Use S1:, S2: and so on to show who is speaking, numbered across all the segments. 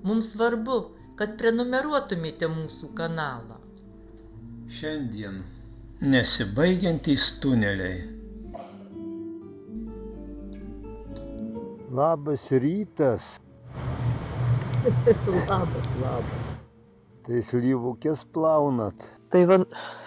S1: Mums svarbu, kad prenumeruotumėte mūsų kanalą.
S2: Šiandien nesibaigiantys tuneliai.
S3: Labas rytas.
S4: Labas.
S3: Tai slyvukės plaunat.
S4: Tai va,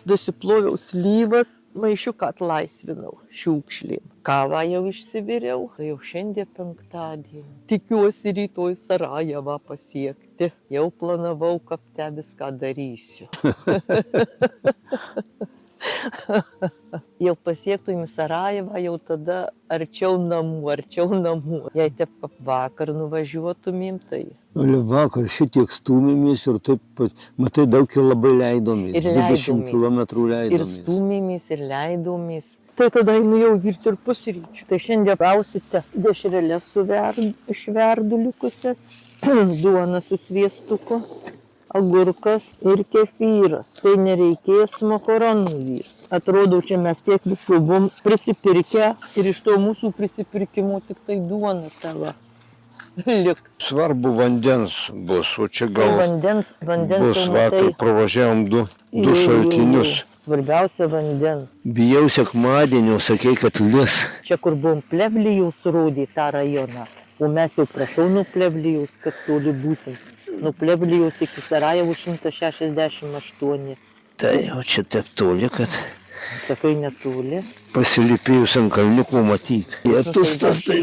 S4: nusiploviau slyvas, maišiuką atlaisvinau šiukšlėm. Kavą jau išsiviriau, tai jau šiandien penktadienį. Tikiuosi rytoj Sarajevą pasiekti. Jau planavau, kad ten viską darysiu. Jau pasiektum į Sarajevą, jau tada arčiau namų. Jei taip vakar nuvažiuotumėm, tai...
S3: Vakar šitiek stūmėmės ir taip pat, matai, daug ir labai leidomės. 20 km leidomės.
S4: Ir stūmėmės, ir leidomės. Tai tada einu jau virti ir pusryčių. Tai šiandien gausite dešrelės išverdu likusias, duona su sviestuku, agurkas ir kefyras. Tai nereikės makaronų vyrt. Atrodo, čia mes tiek visko buvom prisipirkę ir iš to mūsų prisipirkimo tik tai duona tava liks.
S3: Svarbu vandens bus, o čia gal
S4: vandens
S3: bus vakar pravažiavom du šaltinius.
S4: Svarbiausia vandens.
S3: Bijau sekmadienio, sakei, kad lis.
S4: Čia kur buvom Plevlijaus rodė tą rajoną, o mes jau prašau nuo Plevlijaus, kad toli būtent. Nuo Plevlijaus iki Sarajevo 168.
S3: Tai jau čia taip toli, kad...
S4: Sakai, netoli.
S3: Pasilypėjus ant kalniukų matyti. Lietus tas tai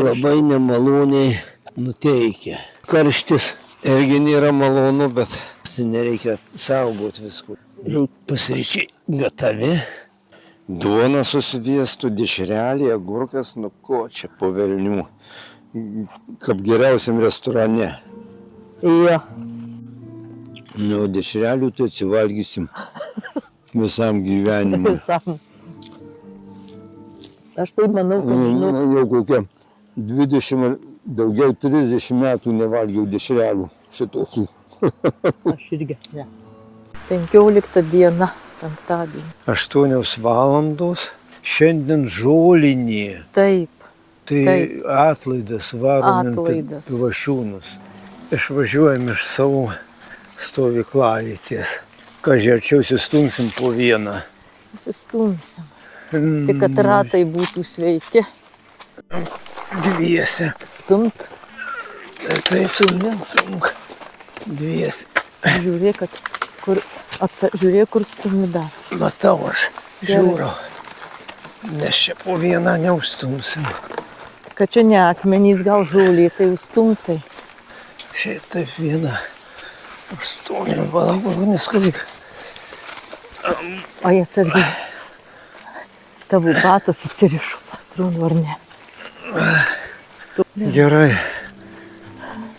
S3: labai nemaloniai nuteikia. Karštis irgi nėra malonu, bet nereikia saugoti visko. Pusryčiai gatavi. Duona su sviestu, dešrelė, agurkas, nu ko čia po velnių. Kaip geriausiam restorane.
S4: Jo.
S3: Nu, dešrelių tai atsivalgysim visam gyvenimui.
S4: Visam. Aš tai manau, kad
S3: jau kokia 20, daugiau 30 metų nevalgiau dešrelių šitokių.
S4: Aš irgi, ne. 15 diena, penktadienį.
S3: 8 valandos, šiandien žolinė.
S4: Taip.
S3: Tai atlaidas varom į Pivašiūnus. Išvažiuojam iš savo stovyklavietės. Kažkai sustumsim po vieną.
S4: Sustumsim. Tik kad ratai būtų sveiki.
S3: Dviese.
S4: Stumt.
S3: Taip, stumk. Dviese.
S4: Žiūrėk, kur stumi dar.
S3: Matau aš, žiūriu. Nes čia po vieną neužstumsim.
S4: Kad čia ne akmenys, gal žolė, tai užstumtai.
S3: Šiaip taip vieną. Užstumėm, valagonis kaip.
S4: O jie atsargiai. Tavo batas atsirišo, atrodo, ar ne?
S3: Gerai.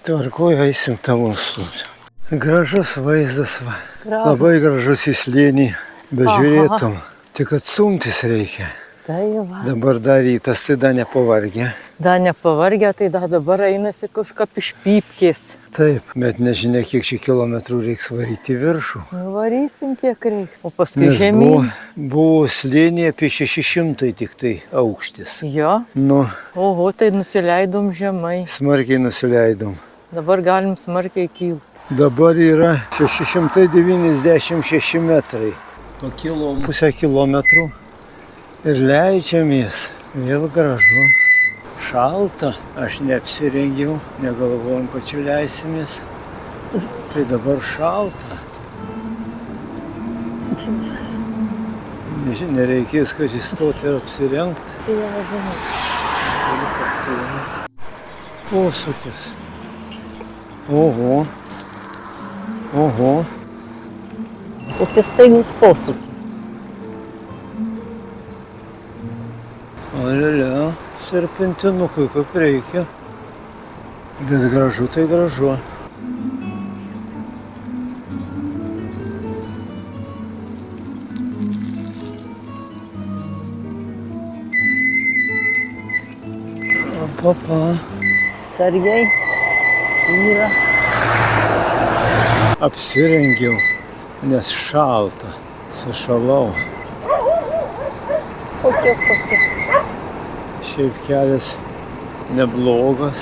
S3: Tvarkoju, eisim tavo stumsim. Gražus vaizdas, va. Labai gražus į slėnį. Bet žiūrėtum, tik atstumtis reikia.
S4: Tai va.
S3: Dabar dar rytas, tai dar nepavargę.
S4: Dar nepavargę, tai dabar einasi kažkap iš pypkės.
S3: Taip, bet nežinia, kiek čia kilometrų reiks varyti viršų.
S4: Varysim kiek reiks. O paskui žemyn.
S3: Buvo slėnė apie 600 tik tai aukštis.
S4: Jo?
S3: Nu.
S4: Oho, tai nusileidom žemai.
S3: Smarkiai nusileidom.
S4: Dabar galim smarkiai kilti.
S3: Dabar yra 696 metrai. Pakilom pusę kilometrų. Ir leidžiamės, vėl gražu, šalta, aš neapsirengiau, negalvojom, kad čia leisimės, tai dabar šalta. Nereikės, kad įstoti ir apsirengti. Posūkis. Oho. Oho.
S4: Kokie staigus posūkiai.
S3: Alialia, serpentinukui kaip reikia, bet gražu tai gražu. Papa.
S4: Sargiai yra.
S3: Apsirengiau, nes šalta, sušalau.
S4: Kokie.
S3: Šiaip kelias neblogas.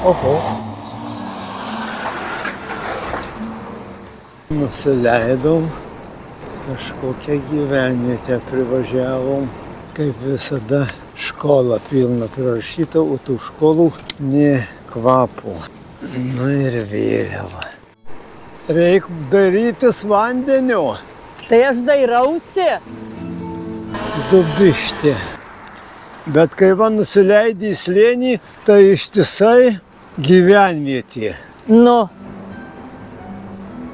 S3: Oho. Nusileidom, kažkokią gyvenvietę privažiavom. Kaip visada, škola pilna prirašyta, o tų školų nė kvapo. Na ir vėliava. Reik darytis vandenio.
S4: Tai aš dairausi.
S3: Dubištė. Bet kai man nusileidė į slėnį, tai ištisai gyvenvietė.
S4: Nu.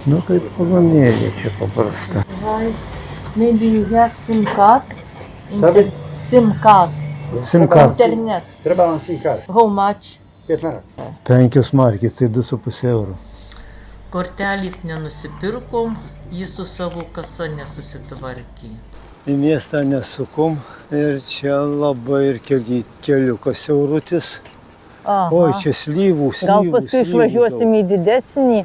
S3: Nu, kaip kolonėlė čia paprasta.
S4: Maybe you have SIM card?
S5: Sorry?
S4: SIM card.
S3: SIM card.
S4: Internet.
S5: Treba man SIM card.
S4: How much?
S5: 5 marek.
S3: 5 markės, tai 2,5 eurų.
S1: Kortelės nenusipirkom, jis su savo kasa nesusitvarkė.
S3: Į miestą nesukom ir čia labai ir keliukas siaurutis.
S4: Aha.
S3: Oi, čia slyvų,
S4: Gal
S3: slyvų.
S4: paskui išvažiuosim į didesnį?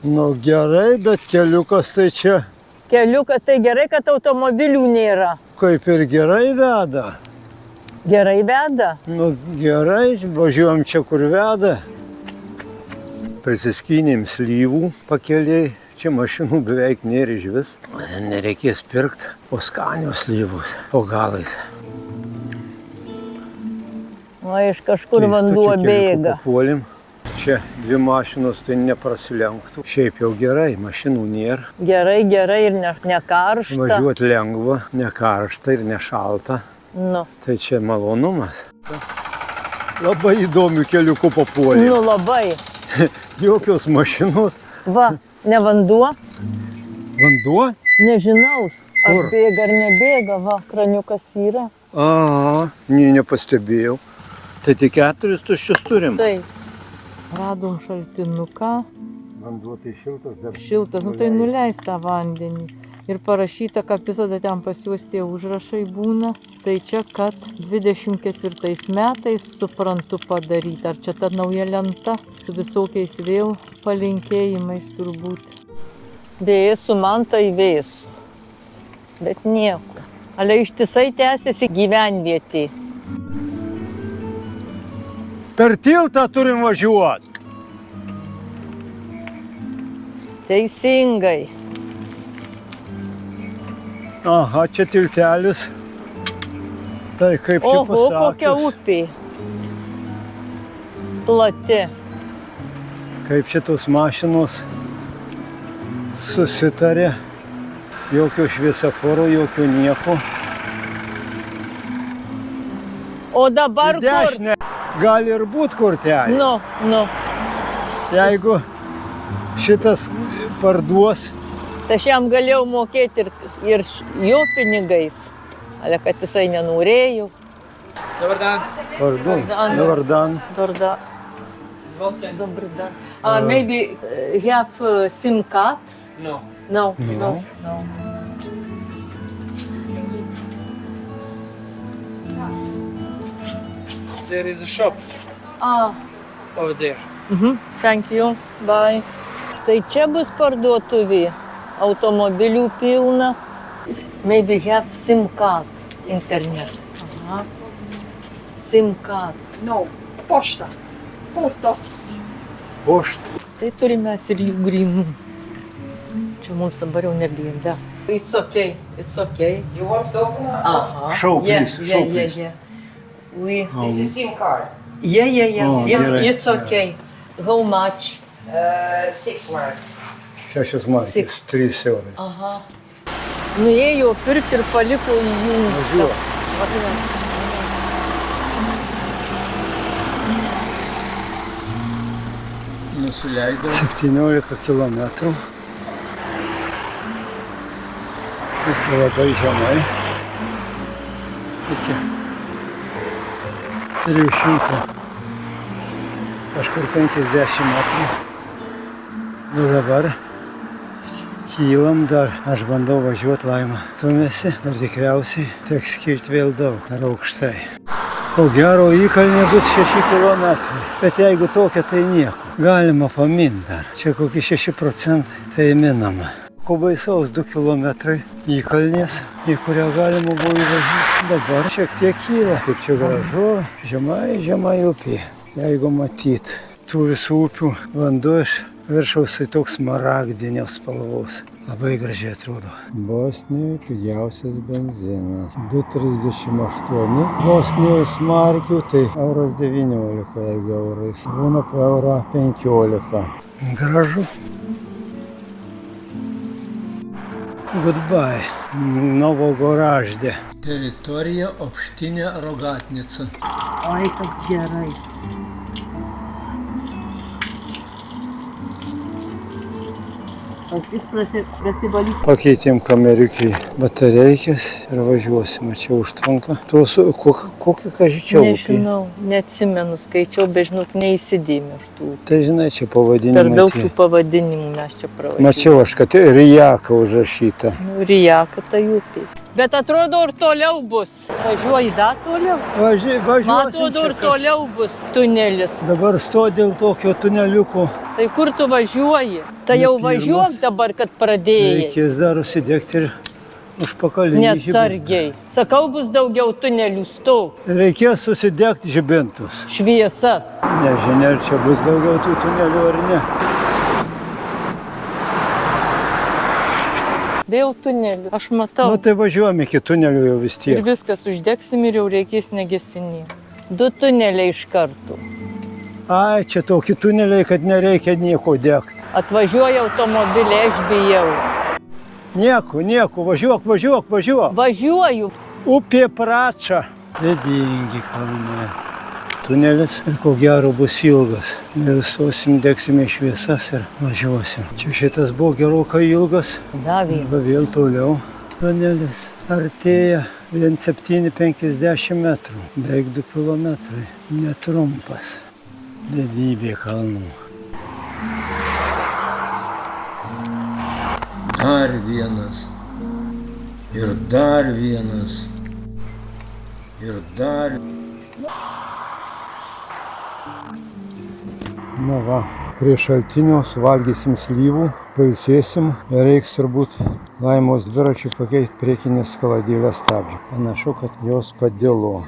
S3: Nu gerai, bet keliukas tai čia
S4: Keliukas, tai gerai, kad automobilių nėra.
S3: kaip ir gerai veda.
S4: Gerai veda.
S3: Nu gerai, važiuojam čia kur veda. Prisiskynėm slyvų pakeliai, čia mašinų beveik nėra iš vis. Nereikės pirkti, o skanios slyvos, po galais.
S4: O iš kažkur vanduo bėga.
S3: Papuolim. Čia 2 mašinos tai neprasilenktų. Šiaip jau gerai, mašinų nėra.
S4: Gerai, gerai ir ne karšta.
S3: Važiuoti lengva, ne karšta ir ne šalta.
S4: Nu.
S3: Tai čia malonumas. Labai įdomių keliukų papuolė.
S4: Nu labai.
S3: Jokios mašinos.
S4: Va, ne vanduo?
S3: Vanduo?
S4: Nežinau, ar
S3: Kur?
S4: bėga ar nebėga. Va, kraniukas yra.
S3: Aha, nepastebėjau. Tai tik 4 tuščius turim.
S4: Tai. Radom šaltinuką.
S3: Vanduo tai šiltas dar.
S4: Šiltas, nu tai nuleis tą vandenį. Ir parašyta, kaip visada ten pas juos tie užrašai būna. Tai čia, kad 24 metais suprantu padaryti. Ar čia ta nauja lenta su visokiais vėl palinkėjimais turbūt. Vėsų man tai vėsų. Bet nieko. Ale ištisai tęsiasi gyvenvietė.
S3: Per tiltą turim važiuoti.
S4: Teisingai.
S3: Aha, čia tiltelis. Tai kaip čia
S4: Oho, kokia
S3: pasakius.
S4: upė. Plati.
S3: Kaip čia tos mašinos susitarė. Jokio šviesoforo, jokio nieko.
S4: O dabar
S3: Į
S4: kur?
S3: dešinę gali ir būt kortelė.
S4: Nu.
S3: Jeigu šitas parduos,
S4: Tai aš jam galėjau mokėti ir jo pinigais. Ale kad jisai nenorėjo.
S5: Dobar dan.
S3: vardu,
S4: Vardan.
S3: vardan.
S4: Dobar dan. Maybe have SIM card?
S5: No.
S4: No.
S5: There is a shop over there.
S4: Thank you. Bye. Tai čia bus parduotuvė. Automobilių pilna. Maybe have SIM card. Internet. Aha. SIM card.
S6: No, pošta. Post office.
S3: Poštų.
S4: Tai turime mes ir jų grynų. Čia mums dabar jau nebėda. It's okay.
S6: You want to open up?
S4: Aha.
S3: Show, please, show, please.
S4: Yeah. We...
S6: This is SIM card.
S4: Yeah.
S3: Oh,
S4: Yes,
S3: gerai.
S4: it's okay. How much?
S6: 6 marks.
S3: 6 markės, 3 eurai.
S4: Aha. Nuėjo pirkti ir paliko įjungtą.
S2: Nusileidau.
S3: 17 kilometrų. Tai labai žemai. Iki 300. Kažkur 50 metrų. Nu dabar kylam dar. Aš bandau važiuoti, Laima stumėsi ir tikriausiai teks skirti vėl daug ar aukštai. Ko gero įkalnė bus 6 kilometrai. Bet jeigu tokia, tai nieko. Galima paminti dar. Čia kokie 6 procentai, tai minama. Ko baisaus 2 kilometrai įkalnės, į kurią galima buvo įvažiuoti. Dabar šiek tiek kyla, kaip čia gražu, žemai upė. Jeigu matyt, tų visų upių vanduo iš viršaus tai toks smaragdinės spalvos. Labai gražiai atrodo. Bosnijoje pigiausias benzinas. 2,38. Bosnijoje smarkių tai euras 19, jeigu eurais. Būna po eurą 15. Gražu. Goodbye. Novogoraždė. Teritorija Opštinė Rogatnica.
S4: Oi, kaip gerai. Prasivalyti.
S3: Pakeitėm kameriukai batareikės ir važiuosim. Čia užtvanka. Kokia kažyčia upė?
S4: Nežinau, neatsimenu, skaičiau, bet žinok, neįsidėmė aš tų.
S3: Tai žinai, čia pavadinimai.
S4: Per daug tų pavadinimų mes čia pravažiavome.
S3: Mačiau aš, kad Rijaka užrašyta.
S4: Rijaka tai upė. Bet atrodo ir toliau bus. Važiuoji dar toliau.
S3: Važiuosim.
S4: Man atrodo ir toliau bus tunelis.
S3: Dabar sto dėl tokio tuneliuko.
S4: Tai kur tu važiuoji? Tai jau važiuok dabar, kad pradėjai.
S3: Reikės dar užsidegti ir užpakalinį
S4: Neatsargiai. Sakau, bus daugiau tunelių, stok.
S3: Reikės susidegti žibintus.
S4: Šviesas.
S3: Nežinia, ar čia bus daugiau tų tunelių ar ne.
S4: Vėl tunelių. Aš matau.
S3: Nu tai važiuojam iki tunelių jau vis
S4: Ir
S3: tiek.
S4: viskas uždegsim ir jau reikės negesinį. 2 tuneliai iš karto.
S3: Ai, čia tokie tuneliai, kad nereikia nieko degti.
S4: Atvažiuoja automobiliai, aš bijau.
S3: Nieko, važiuok.
S4: Važiuoju.
S3: Upė Prača. Didingi kalnai. Tunelis ir ko gero bus ilgas. Ir stosim, degsime šviesas ir važiuosim. Čia šitas buvo gerokai ilgas.
S4: Davė.
S3: Arba vėl toliau. Tunelis artėja 1,750 metrų. Beveik 2 kilometrai. Netrumpas. Didybė kalnų. Dar vienas. Ir dar vienas. Ir dar. Na va, prie šaltinio suvalgysim slyvų, pailsėsim ir reiks turbūt Laimos dviračių pakeisti priekinės kaladėlės stabdžių. Panašu, kad jos padilo.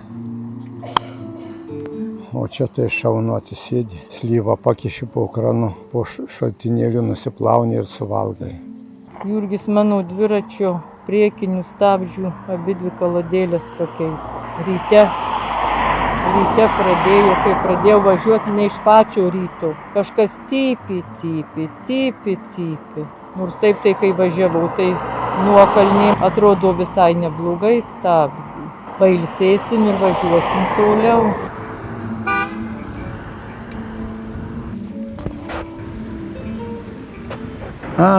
S3: O čia tai šaunu atsisėdi. Slyvą pakiši po kranu, po šaltinėliu nusiplauni ir suvalgai.
S4: Jurgis mano dviračio priekinių stabdžių abidvi kaladėlės pakeis. Ryte pradėjau, kai pradėjau važiuoti ne iš pačio ryto. Kažkas cypi. Nors taip tai, kai važiavau, tai nuokalnė atrodo visai neblogai stabdį. Pailsėsim ir važiuosim toliau.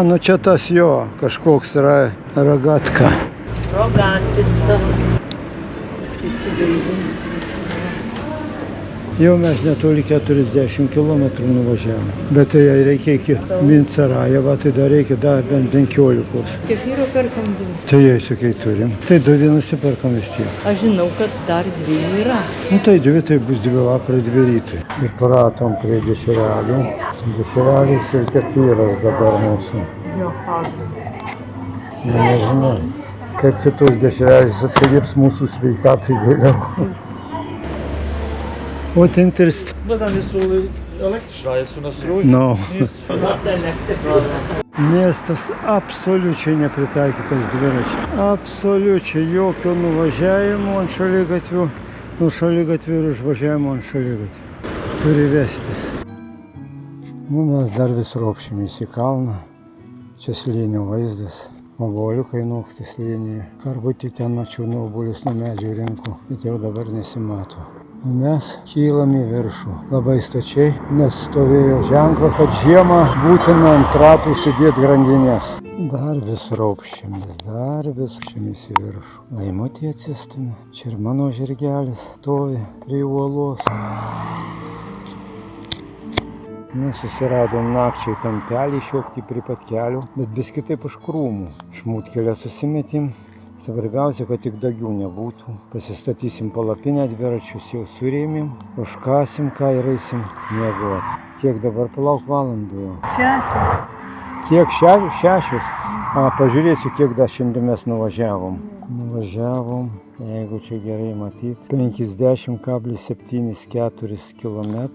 S3: Nu čia tas jo, kažkoks yra Rogatka.
S4: Rogatica.
S3: Jau mes netoli 40 km nuvažiavom. Bet tai jai reikia iki Minsarajevo, tai dar reikia dar bent 15.
S4: Kefyro perkam 2.
S3: Tai jai sakai turim. Tai 2 nusiperkam vis tiek.
S4: Aš žinau, kad dar 2 yra.
S3: Nu tai 2, tai bus 2 vakarą, 2 rytai. Ir pratom prie dešrelių. Dešrelis ir kefyras dabar mūsų.
S4: Jo,
S3: Nežinau, kaip šitos dešrelis atsilieps mūsų sveikatai vėliau. What interest?
S5: Men den är så elektrisk, så nastrojen.
S3: No.
S4: elektrika.
S3: Miestas absoliučiai nepritaikytas dviračiui. Absoliučiai jokio nuvažiavimo ant šaligatvių, nuo šaligatvių ir užvažiavimo ant šaligatvių. Turi vestis. Mes dar vis ropšimės į kalną. Čia slėnio vaizdas. Obuoliukai noksta slėnyje. Karvutį ten mačiau obuolius nuo medžių rinko, bet jau dabar nesimato. Mes kylam į viršų labai stačiai, nes stovėjo ženklas, kad žiemą būtina ant ratų sėdėti grandinės. Dar vis raupščiamės, dar vis šiamės į viršų. Laimutė atsistumė, čia ir mano žirgelis stovi prie uolos. Mes susiradom nakčiai kampelį šiokti prie pat kelio, bet vis kitaip už krūmų. Šmūtkelę susimetėm. Svarbiausia, kad tik dagių nebūtų. Pasistatysim palapinę, dviračius jau surėmėm, užkasim ką ir eisim miegoti. Kiek dabar palauk valandų?
S4: 6.
S3: Kiek šešios? Pažiūrėsiu, kiek dar šiandien mes nuvažiavom. Nuvažiavom, jeigu čia gerai matyti, 50,74 km.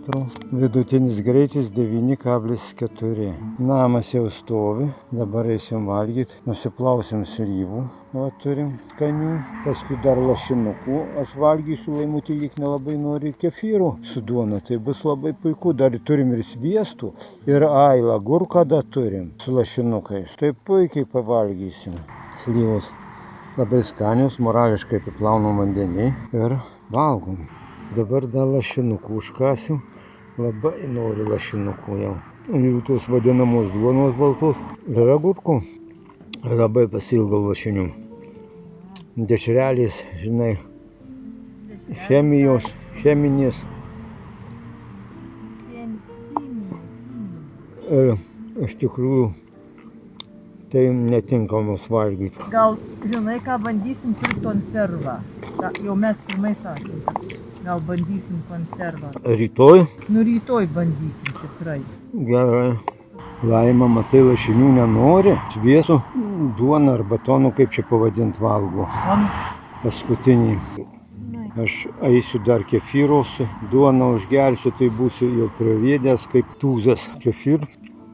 S3: Vidutinis greitis 9,4. Namas jau stovi, dabar eisim valgyti. Nusiplausim slyvų, o turim skanių. Paskui dar lašinukų. Aš valgysiu, Laimutė lyg nelabai nori kefyrų su duona. Tai bus labai puiku. Dar turim ir sviestų, ir ailą. Gurką dar turim su lašinukais. Tai puikiai pavalgysim. Slyvos labai skanios, morališkai apiplaunam vandenį ir valgom. Dabar dar lašinukų užkasim. Labai noriu lašinukų jau. Jau tos vadinamos duonos baltos. Ir agurkų. Labai pasilgau lašinių. Dešrelės, žinai, cheminės. Ir iš tikrųjų tai netinkamos valgyti.
S7: Gal, žinai, ką bandysim pirkti konservą. Jau mes pirmai sakėm, gal bandysim konservą.
S3: Rytoj?
S7: Nu, rytoj bandysim tikrai.
S3: Gerai. Laima, matai, lašinių nenori. Sviesu, duoną ar batonų, kaip čia pavadint, valgo. Paskutinį. Aš eisiu dar kefyros, duoną užgersiu, tai būsiu jau praviedęs kaip tūzas. Kefyr,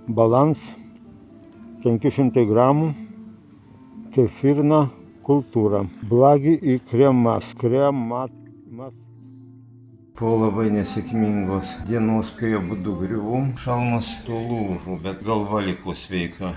S3: balans, 500 gramų, kefirna kultūra. Blagi į kremas. Po labai nesėkmingos dienos, kai abudu griuvom, šalmas sulūžo, bet galva liko sveika.